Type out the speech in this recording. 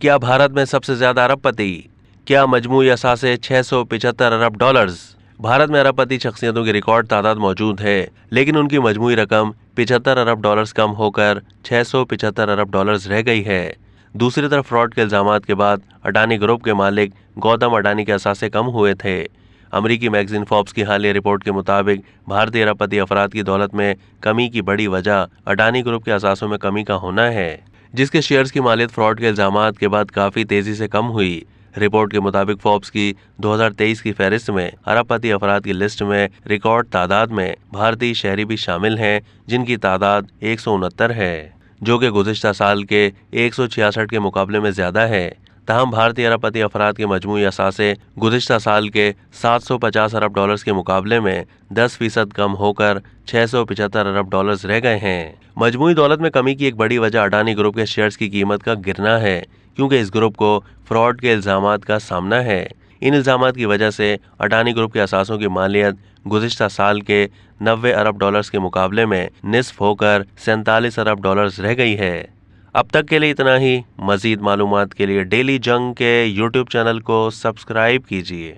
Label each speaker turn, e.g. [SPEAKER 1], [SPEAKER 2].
[SPEAKER 1] क्या भारत में सबसे ज्यादा अरबपति? क्या मजमूई असासे $675 अरब? भारत में अरबपति शख्सियतों की रिकॉर्ड तादाद मौजूद है, लेकिन उनकी मजमूई रकम $75 अरब कम होकर $675 अरब रह गई है। दूसरी तरफ फ्रॉड के इल्जामात के बाद अडानी ग्रुप के मालिक गौतम अडानी के असासे कम हुए थे। अमरीकी मैगजीन फोर्ब्स की हालिया रिपोर्ट के मुताबिक भारतीय अरबपति अफराद की दौलत में कमी की बड़ी वजह अडानी ग्रुप के असासों में कमी का होना है, जिसके शेयर्स की मालियत फ्रॉड के इल्जामात के बाद काफी तेजी से कम हुई। रिपोर्ट के मुताबिक फोर्ब्स की 2023 की फहरिस्त में अरबपति अफराद की लिस्ट में रिकॉर्ड तादाद में भारतीय शहरी भी शामिल हैं, जिनकी तादाद 169 है, जो कि गुज़िश्ता साल के 166 के मुकाबले में ज्यादा है। तहम भारतीय अरबपति अफराद के मजमूई असासे गुज़िश्ता साल के $750 अरब के मुकाबले में 10% कम होकर $675 अरब रह गए हैं। मजमूई दौलत में कमी की एक बड़ी वजह अडानी ग्रुप के शेयर्स की कीमत का गिरना है, क्योंकि इस ग्रुप को फ्रॉड के इल्जामात का सामना है। इन इल्जामात की वजह से अडानी ग्रुप के असासों की मालियत गुज़िश्ता साल के $90 अरब के मुकाबले में निस्फ होकर $47 अरब रह गई है। अब तक के लिए इतना ही। मज़ीद मालूमात के लिए डेली जंग के YouTube चैनल को सब्सक्राइब कीजिए।